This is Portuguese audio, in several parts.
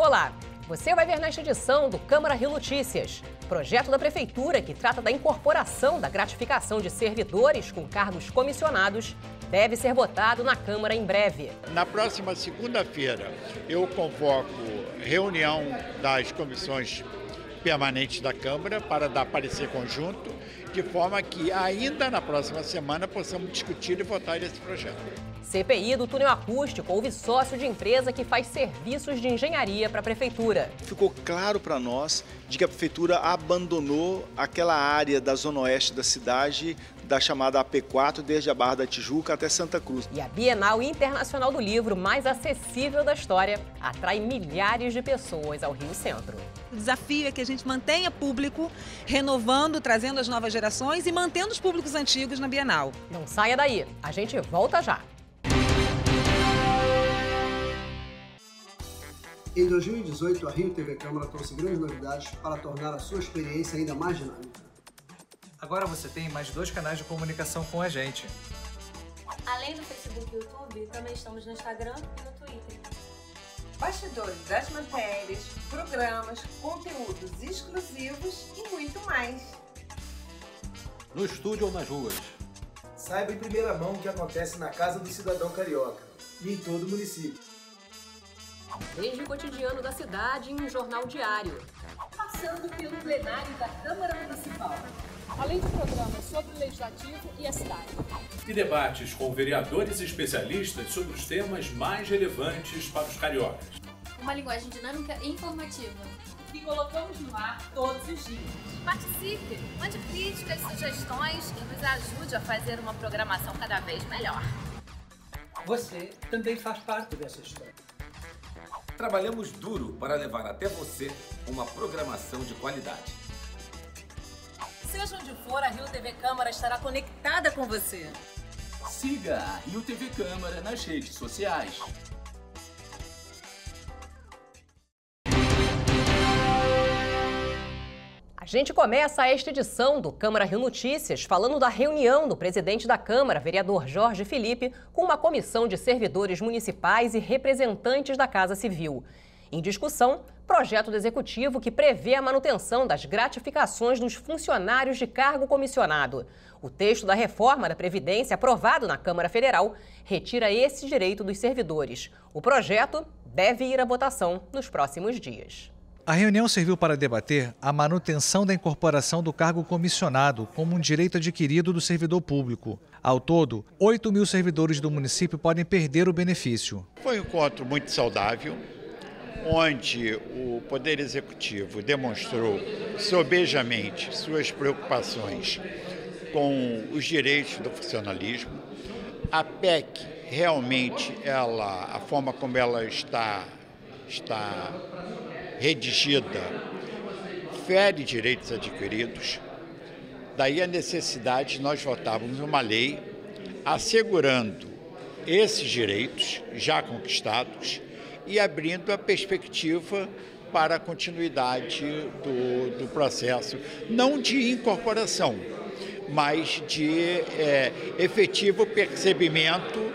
Olá, você vai ver nesta edição do Câmara Rio Notícias. Projeto da Prefeitura que trata da incorporação da gratificação de servidores com cargos comissionados deve ser votado na Câmara em breve. Na próxima segunda-feira, eu convoco reunião das comissões permanentes da Câmara para dar parecer conjunto, de forma que ainda na próxima semana possamos discutir e votar esse projeto. CPI do túnel acústico houve sócio de empresa que faz serviços de engenharia para a Prefeitura. Ficou claro para nós de que a Prefeitura abandonou aquela área da zona oeste da cidade, da chamada AP4, desde a Barra da Tijuca até Santa Cruz. E a Bienal Internacional do Livro, mais acessível da história, atrai milhares de pessoas ao Rio Centro. O desafio é que a gente mantenha público, renovando, trazendo as novas gerações e mantendo os públicos antigos na Bienal. Não saia daí, a gente volta já. Em 2018, a Rio TV Câmara trouxe grandes novidades para tornar a sua experiência ainda mais dinâmica. Agora você tem mais 2 canais de comunicação com a gente. Além do Facebook e YouTube, também estamos no Instagram e no Twitter. Bastidores das matérias, programas, conteúdos exclusivos e muito mais. No estúdio ou nas ruas. Saiba em primeira mão o que acontece na Casa do Cidadão Carioca e em todo o município. Desde o cotidiano da cidade em um jornal diário. Passando pelo plenário da Câmara Municipal. Além de programas sobre o Legislativo e a cidade. E debates com vereadores e especialistas sobre os temas mais relevantes para os cariocas. Uma linguagem dinâmica e informativa. Que colocamos no ar todos os dias. Participe, mande críticas, sugestões e nos ajude a fazer uma programação cada vez melhor. Você também faz parte dessa história. Trabalhamos duro para levar até você uma programação de qualidade. Seja onde for, a Rio TV Câmara estará conectada com você. Siga a Rio TV Câmara nas redes sociais. A gente começa esta edição do Câmara Rio Notícias falando da reunião do presidente da Câmara, vereador Jorge Felipe, com uma comissão de servidores municipais e representantes da Casa Civil. Em discussão, projeto do Executivo que prevê a manutenção das gratificações dos funcionários de cargo comissionado. O texto da reforma da Previdência, aprovado na Câmara Federal, retira esse direito dos servidores. O projeto deve ir à votação nos próximos dias. A reunião serviu para debater a manutenção da incorporação do cargo comissionado como um direito adquirido do servidor público. Ao todo, 8 mil servidores do município podem perder o benefício. Foi um encontro muito saudável, onde o Poder Executivo demonstrou sobejamente suas preocupações com os direitos do funcionalismo. A PEC, realmente, a forma como ela está redigida, fere direitos adquiridos. Daí a necessidade de nós votarmos uma lei assegurando esses direitos já conquistados e abrindo a perspectiva para a continuidade do processo, não de incorporação, mas de efetivo percebimento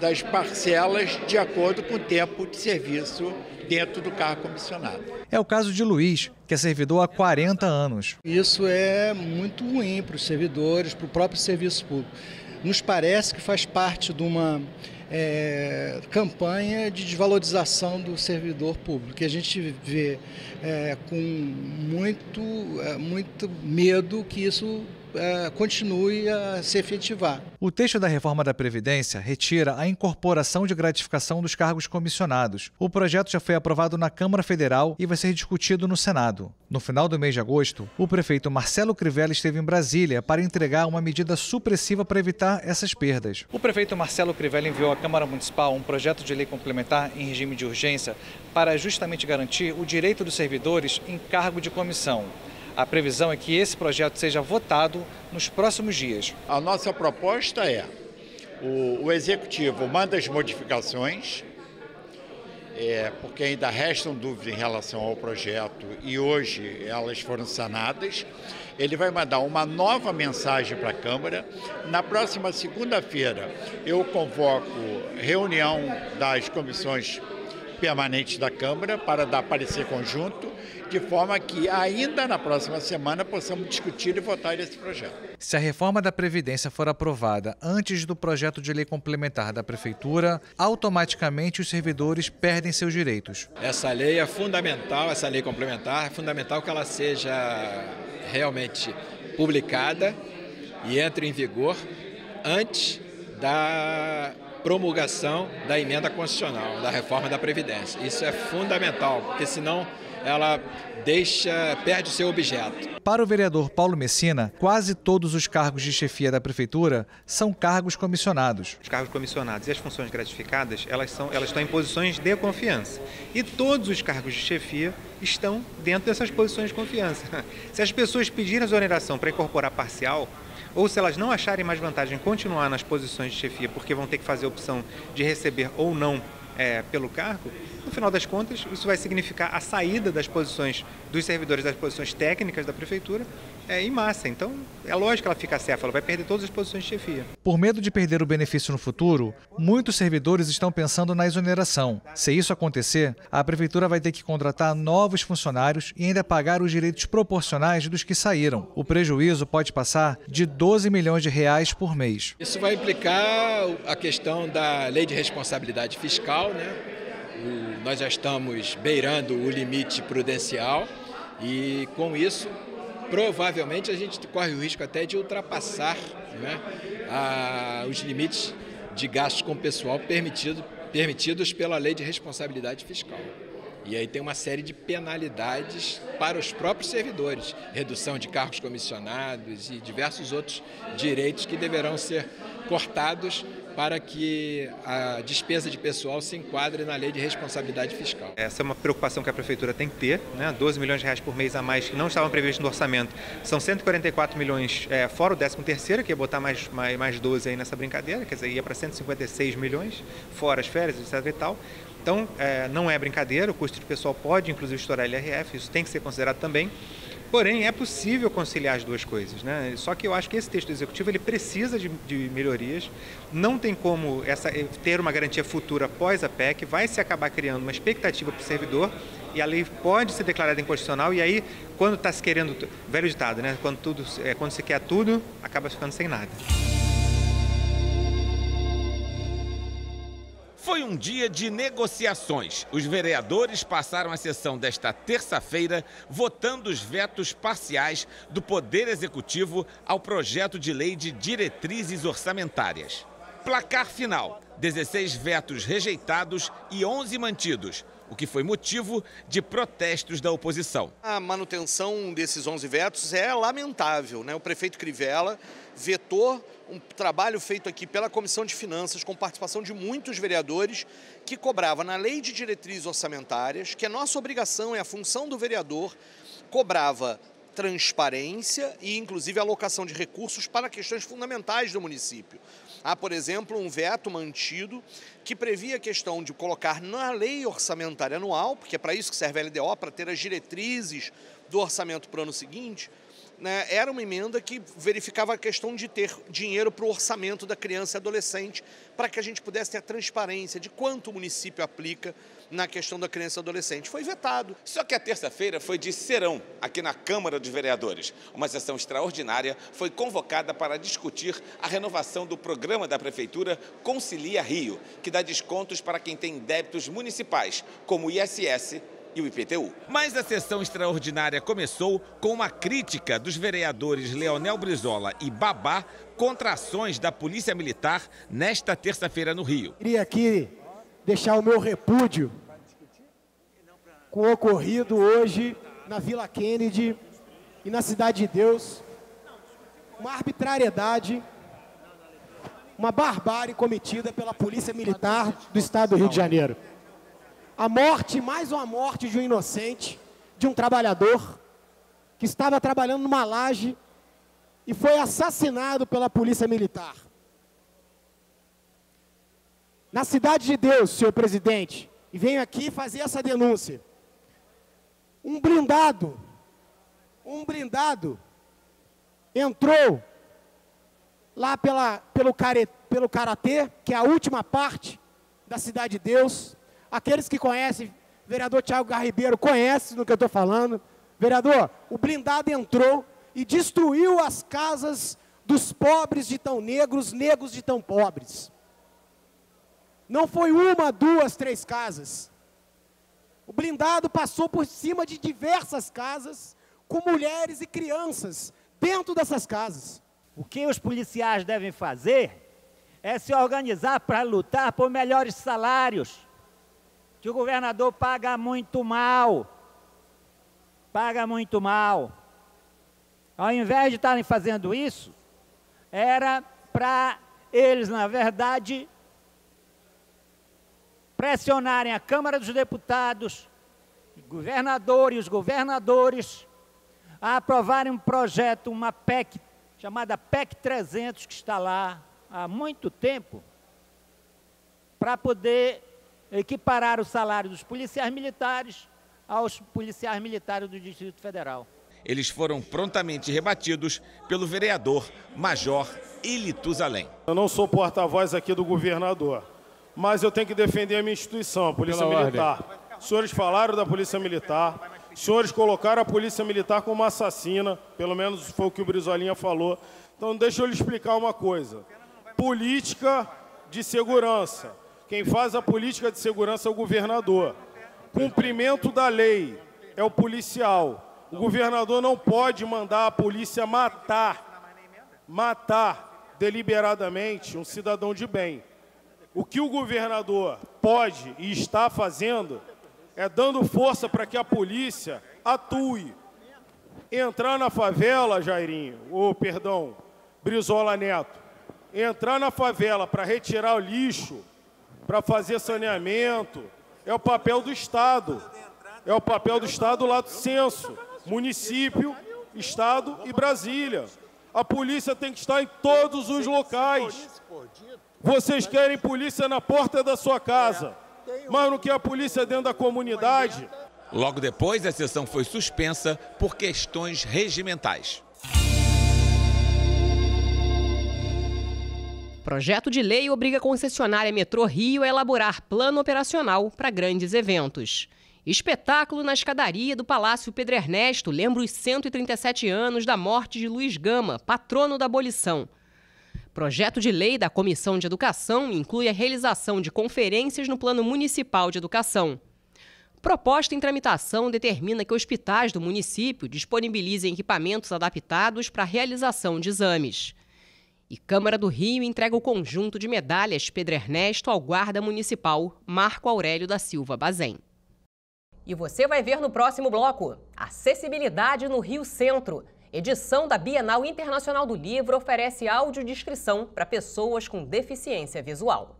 das parcelas de acordo com o tempo de serviço dentro do cargo comissionado. É o caso de Luiz, que é servidor há 40 anos. Isso é muito ruim para os servidores, para o próprio serviço público. Nos parece que faz parte de uma campanha de desvalorização do servidor público, que a gente vê com muito medo que isso continue a se efetivar. O texto da reforma da Previdência retira a incorporação de gratificação dos cargos comissionados. O projeto já foi aprovado na Câmara Federal e vai ser discutido no Senado. No final do mês de agosto, o prefeito Marcelo Crivella esteve em Brasília para entregar uma medida supressiva para evitar essas perdas. O prefeito Marcelo Crivella enviou à Câmara Municipal um projeto de lei complementar em regime de urgência para justamente garantir o direito dos servidores em cargo de comissão. A previsão é que esse projeto seja votado nos próximos dias. A nossa proposta é: o Executivo manda as modificações, porque ainda restam dúvidas em relação ao projeto e hoje elas foram sanadas. Ele vai mandar uma nova mensagem para a Câmara. Na próxima segunda-feira eu convoco reunião das comissões permanentes da Câmara para dar parecer conjunto, de forma que ainda na próxima semana possamos discutir e votar esse projeto. Se a reforma da Previdência for aprovada antes do projeto de lei complementar da Prefeitura, automaticamente os servidores perdem seus direitos. Essa lei é fundamental, essa lei complementar, é fundamental que ela seja realmente publicada e entre em vigor antes da promulgação da emenda constitucional, da reforma da Previdência. Isso é fundamental, porque senão ela perde o seu objeto. Para o vereador Paulo Messina, quase todos os cargos de chefia da Prefeitura são cargos comissionados. Os cargos comissionados e as funções gratificadas, elas estão em posições de confiança. E todos os cargos de chefia estão dentro dessas posições de confiança. Se as pessoas pedirem exoneração para incorporar parcial, ou se elas não acharem mais vantagem em continuar nas posições de chefia porque vão ter que fazer a opção de receber ou não pelo cargo, no final das contas, isso vai significar a saída das posições dos servidores das posições técnicas da Prefeitura em massa. Então, é lógico que ela fica acéfala, vai perder todas as posições de chefia. Por medo de perder o benefício no futuro, muitos servidores estão pensando na exoneração. Se isso acontecer, a Prefeitura vai ter que contratar novos funcionários e ainda pagar os direitos proporcionais dos que saíram. O prejuízo pode passar de 12 milhões de reais por mês. Isso vai implicar a questão da lei de responsabilidade fiscal, né? Nós já estamos beirando o limite prudencial e, com isso, provavelmente a gente corre o risco até de ultrapassar, né, os limites de gastos com pessoal permitidos pela lei de responsabilidade fiscal. E aí tem uma série de penalidades para os próprios servidores, redução de cargos comissionados e diversos outros direitos que deverão ser cortados para que a despesa de pessoal se enquadre na lei de responsabilidade fiscal. Essa é uma preocupação que a Prefeitura tem que ter, né? 12 milhões de reais por mês a mais que não estavam previstos no orçamento. São 144 milhões fora o 13º, que ia botar mais 12 aí nessa brincadeira, quer dizer, ia para 156 milhões, fora as férias, etc. e tal. Então, não é brincadeira, o custo de pessoal pode, inclusive, estourar LRF, isso tem que ser considerado também. Porém, é possível conciliar as duas coisas, né? Só que eu acho que esse texto executivo ele precisa de melhorias, não tem como ter uma garantia futura após a PEC, vai se acabar criando uma expectativa para o servidor e a lei pode ser declarada inconstitucional e aí, quando está se querendo, velho ditado, né? Quando se quer tudo, acaba ficando sem nada. Foi um dia de negociações. Os vereadores passaram a sessão desta terça-feira votando os vetos parciais do Poder Executivo ao projeto de lei de diretrizes orçamentárias. Placar final: 16 vetos rejeitados e 11 mantidos, o que foi motivo de protestos da oposição. A manutenção desses 11 vetos é lamentável, né? O prefeito Crivella vetou um trabalho feito aqui pela Comissão de Finanças, com participação de muitos vereadores, que cobrava na lei de diretrizes orçamentárias, que a nossa obrigação, é a função do vereador, cobrava transparência e, inclusive, alocação de recursos para questões fundamentais do município. Há, por exemplo, um veto mantido que previa a questão de colocar na lei orçamentária anual, porque é para isso que serve a LDO, para ter as diretrizes do orçamento para o ano seguinte, né? Era uma emenda que verificava a questão de ter dinheiro para o orçamento da criança e adolescente, para que a gente pudesse ter a transparência de quanto o município aplica na questão da criança e adolescente. Foi vetado. Só que a terça-feira foi de serão aqui na Câmara dos Vereadores. Uma sessão extraordinária foi convocada para discutir a renovação do programa da Prefeitura Concilia Rio, que dá descontos para quem tem débitos municipais, como o ISS e o IPTU. Mas a sessão extraordinária começou com uma crítica dos vereadores Leonel Brizola e Babá contra ações da Polícia Militar nesta terça-feira no Rio. Queria aqui deixar o meu repúdio com o ocorrido hoje na Vila Kennedy e na Cidade de Deus. Uma arbitrariedade, uma barbárie cometida pela Polícia Militar do Estado do Rio de Janeiro. A morte, mais uma morte de um inocente, de um trabalhador que estava trabalhando numa laje e foi assassinado pela Polícia Militar. Na Cidade de Deus, senhor presidente, e venho aqui fazer essa denúncia. Um blindado entrou lá pelo Karatê, que é a última parte da Cidade de Deus, Aqueles que conhecem, vereador Thiago Garribeiro conhece do que eu estou falando. Vereador, o blindado entrou e destruiu as casas dos pobres de tão negros, negros de tão pobres. Não foi uma, duas, três casas. O blindado passou por cima de diversas casas, com mulheres e crianças dentro dessas casas. O que os policiais devem fazer é se organizar para lutar por melhores salários, que o governador paga muito mal. Paga muito mal. Ao invés de estarem fazendo isso, era para eles, na verdade, pressionarem a Câmara dos Deputados, o governador e os governadores, a aprovarem um projeto, uma PEC, chamada PEC 300, que está lá há muito tempo, para poder equiparar o salário dos policiais militares aos policiais militares do Distrito Federal. Eles foram prontamente rebatidos pelo vereador Major Ilitusalém. Eu não sou porta-voz aqui do governador, mas eu tenho que defender a minha instituição, a Polícia Militar. Os senhores falaram da Polícia Militar, os senhores colocaram a Polícia Militar como assassina, pelo menos foi o que o Brizolinha falou. Então deixa eu lhe explicar uma coisa. Política de segurança. Quem faz a política de segurança é o governador. Cumprimento da lei é o policial. O governador não pode mandar a polícia matar deliberadamente um cidadão de bem. O que o governador pode e está fazendo é dando força para que a polícia atue. Entrar na favela, Jairinho, Brizola Neto, entrar na favela para retirar o lixo, para fazer saneamento, é o papel do Estado. É o papel do Estado lá do censo. Município, Estado e Brasília. A polícia tem que estar em todos os locais. Vocês querem polícia na porta da sua casa, mas não quer a polícia dentro da comunidade? Logo depois, a sessão foi suspensa por questões regimentais. Projeto de lei obriga a concessionária Metrô Rio a elaborar plano operacional para grandes eventos. Espetáculo na escadaria do Palácio Pedro Ernesto lembra os 137 anos da morte de Luiz Gama, patrono da abolição. Projeto de lei da Comissão de Educação inclui a realização de conferências no Plano Municipal de Educação. Proposta em tramitação determina que hospitais do município disponibilizem equipamentos adaptados para a realização de exames. E Câmara do Rio entrega o conjunto de medalhas Pedro Ernesto ao guarda municipal Marco Aurélio da Silva Bazem. E você vai ver no próximo bloco: acessibilidade no Rio Centro. Edição da Bienal Internacional do Livro oferece audiodescrição para pessoas com deficiência visual.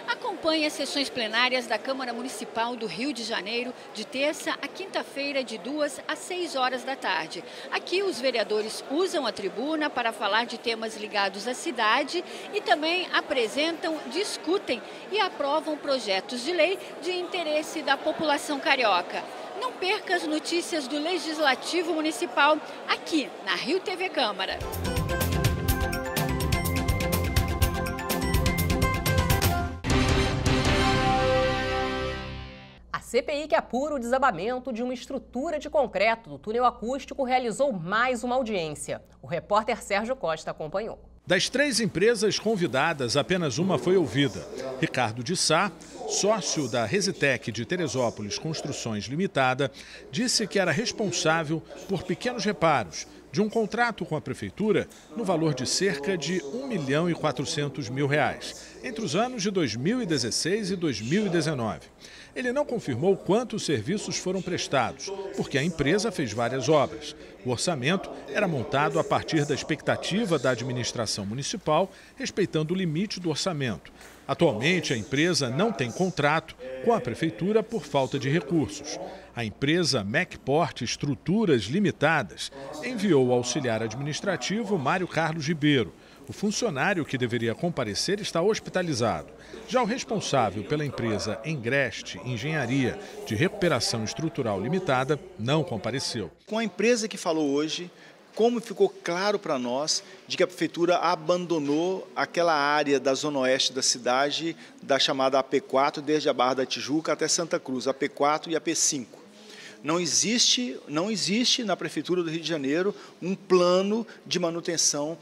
Acompanhe as sessões plenárias da Câmara Municipal do Rio de Janeiro de terça a quinta-feira, de 2 às 6 horas da tarde. Aqui os vereadores usam a tribuna para falar de temas ligados à cidade e também apresentam, discutem e aprovam projetos de lei de interesse da população carioca. Não perca as notícias do Legislativo Municipal aqui na Rio TV Câmara. A CPI que apura o desabamento de uma estrutura de concreto do túnel acústico realizou mais uma audiência. O repórter Sérgio Costa acompanhou. Das 3 empresas convidadas, apenas uma foi ouvida. Ricardo de Sá, sócio da Resitec de Teresópolis Construções Limitada, disse que era responsável por pequenos reparos de um contrato com a prefeitura no valor de cerca de R$1.400.000, entre os anos de 2016 e 2019. Ele não confirmou quantos serviços foram prestados, porque a empresa fez várias obras. O orçamento era montado a partir da expectativa da administração municipal, respeitando o limite do orçamento. Atualmente, a empresa não tem contrato com a prefeitura por falta de recursos. A empresa Macport Estruturas Limitadas enviou ao auxiliar administrativo Mário Carlos Ribeiro. O funcionário que deveria comparecer está hospitalizado. Já o responsável pela empresa Engreste Engenharia de Recuperação Estrutural Limitada não compareceu. Com a empresa que falou hoje, como ficou claro para nós de que a Prefeitura abandonou aquela área da zona oeste da cidade, da chamada AP4, desde a Barra da Tijuca até Santa Cruz, a AP4 e a AP5. Não existe na Prefeitura do Rio de Janeiro um plano de manutenção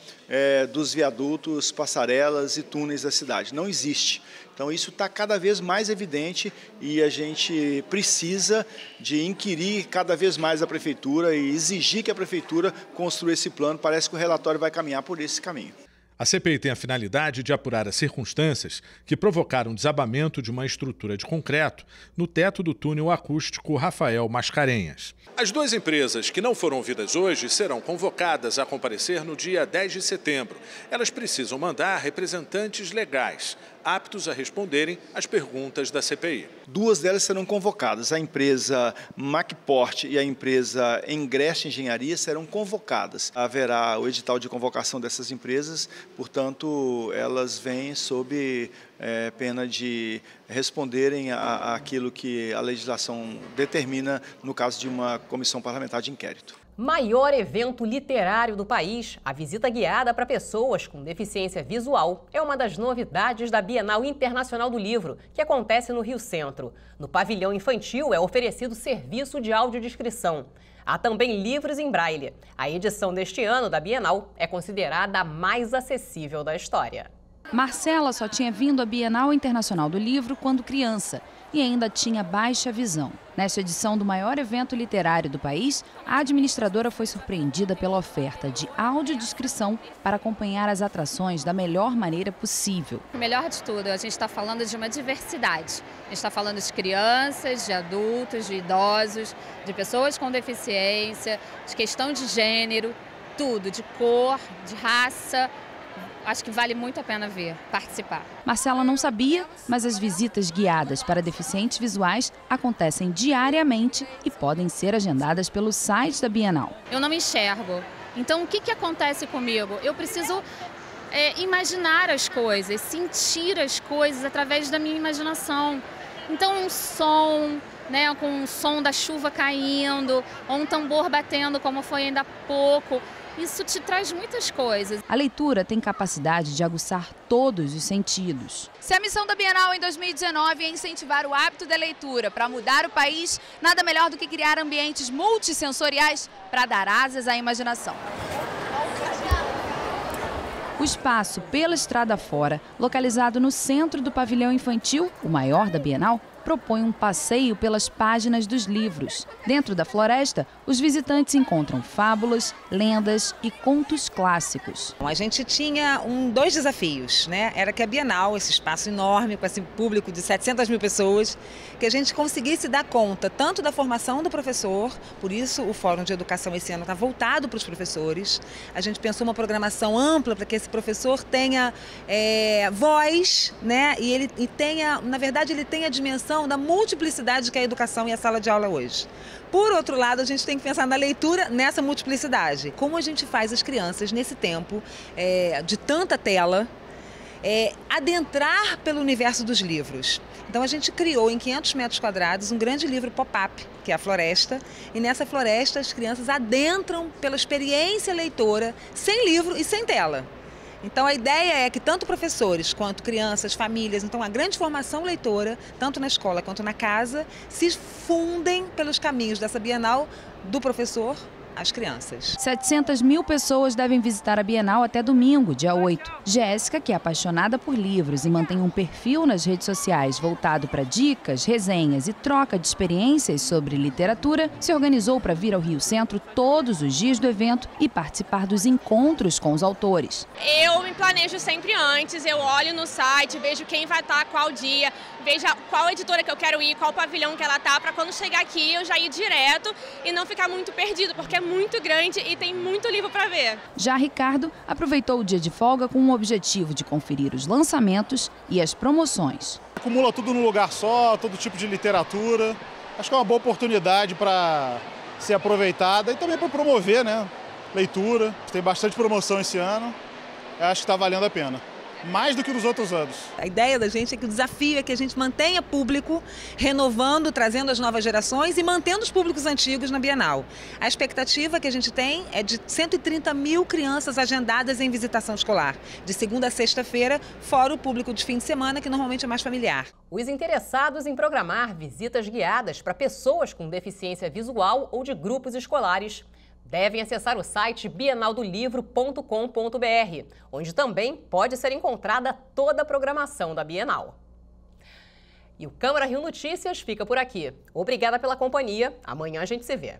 dos viadutos, passarelas e túneis da cidade. Não existe. Então isso está cada vez mais evidente e a gente precisa de inquirir cada vez mais a Prefeitura e exigir que a Prefeitura construa esse plano. Parece que o relatório vai caminhar por esse caminho. A CPI tem a finalidade de apurar as circunstâncias que provocaram o desabamento de uma estrutura de concreto no teto do túnel acústico Rafael Mascarenhas. As duas empresas que não foram ouvidas hoje serão convocadas a comparecer no dia 10 de setembro. Elas precisam mandar representantes legais, aptos a responderem às perguntas da CPI. Duas delas serão convocadas. A empresa Macport e a empresa Engreste Engenharia serão convocadas. Haverá o edital de convocação dessas empresas, portanto, elas vêm sob pena de responderem àquilo que a legislação determina no caso de uma comissão parlamentar de inquérito. Maior evento literário do país, a visita guiada para pessoas com deficiência visual é uma das novidades da Bienal Internacional do Livro, que acontece no Rio Centro. No pavilhão infantil é oferecido serviço de audiodescrição. Há também livros em braille. A edição deste ano da Bienal é considerada a mais acessível da história. Marcela só tinha vindo à Bienal Internacional do Livro quando criança e ainda tinha baixa visão. Nesta edição do maior evento literário do país, a administradora foi surpreendida pela oferta de audiodescrição para acompanhar as atrações da melhor maneira possível. O melhor de tudo, a gente está falando de uma diversidade. A gente está falando de crianças, de adultos, de idosos, de pessoas com deficiência, de questão de gênero, tudo, de cor, de raça. Acho que vale muito a pena participar. Marcela não sabia, mas as visitas guiadas para deficientes visuais acontecem diariamente e podem ser agendadas pelo site da Bienal. Eu não me enxergo. Então, o que acontece comigo? Eu preciso imaginar as coisas, sentir as coisas através da minha imaginação. Então, um som, com o som da chuva caindo, ou um tambor batendo, como foi ainda há pouco. Isso te traz muitas coisas. A leitura tem capacidade de aguçar todos os sentidos. Se a missão da Bienal em 2019 é incentivar o hábito da leitura para mudar o país, nada melhor do que criar ambientes multissensoriais para dar asas à imaginação. O espaço pela estrada fora, localizado no centro do pavilhão infantil, o maior da Bienal, propõe um passeio pelas páginas dos livros. Dentro da floresta, os visitantes encontram fábulas, lendas e contos clássicos. A gente tinha dois desafios, Era que a Bienal, esse espaço enorme, com esse público de 700 mil pessoas, que a gente conseguisse dar conta tanto da formação do professor, por isso o Fórum de Educação esse ano está voltado para os professores. A gente pensou uma programação ampla para que esse professor tenha voz, e tenha, na verdade, ele tenha a dimensão da multiplicidade que é a educação e a sala de aula hoje. Por outro lado, a gente tem que pensar na leitura nessa multiplicidade. Como a gente faz as crianças, nesse tempo de tanta tela, adentrar pelo universo dos livros. Então a gente criou em 500 metros quadrados um grande livro pop-up, que é a Floresta, e nessa floresta as crianças adentram pela experiência leitora, sem livro e sem tela. Então a ideia é que tanto professores quanto crianças, famílias, então a grande formação leitora, tanto na escola quanto na casa, se fundem pelos caminhos dessa Bienal do professor às crianças. 700 mil pessoas devem visitar a Bienal até domingo, dia 8. Jéssica, que é apaixonada por livros e mantém um perfil nas redes sociais voltado para dicas, resenhas e troca de experiências sobre literatura, se organizou para vir ao Rio Centro todos os dias do evento e participar dos encontros com os autores. Eu me planejo sempre antes, eu olho no site, vejo quem vai estar, qual dia, vejo qual editora que eu quero ir, qual pavilhão que ela tá, para quando chegar aqui eu já ir direto e não ficar muito perdido, porque é muito grande e tem muito livro para ver. Já Ricardo aproveitou o dia de folga com o objetivo de conferir os lançamentos e as promoções. Acumula tudo num lugar só, todo tipo de literatura. Acho que é uma boa oportunidade para ser aproveitada e também para promover, leitura. Tem bastante promoção esse ano. Acho que está valendo a pena. mais do que nos outros anos. A ideia da gente é que o desafio é que a gente mantenha público, renovando, trazendo as novas gerações e mantendo os públicos antigos na Bienal. A expectativa que a gente tem é de 130 mil crianças agendadas em visitação escolar, de segunda a sexta-feira, fora o público de fim de semana, que normalmente é mais familiar. Os interessados em programar visitas guiadas para pessoas com deficiência visual ou de grupos escolares devem acessar o site bienaldolivro.com.br, onde também pode ser encontrada toda a programação da Bienal. E o Câmara Rio Notícias fica por aqui. Obrigada pela companhia. Amanhã a gente se vê.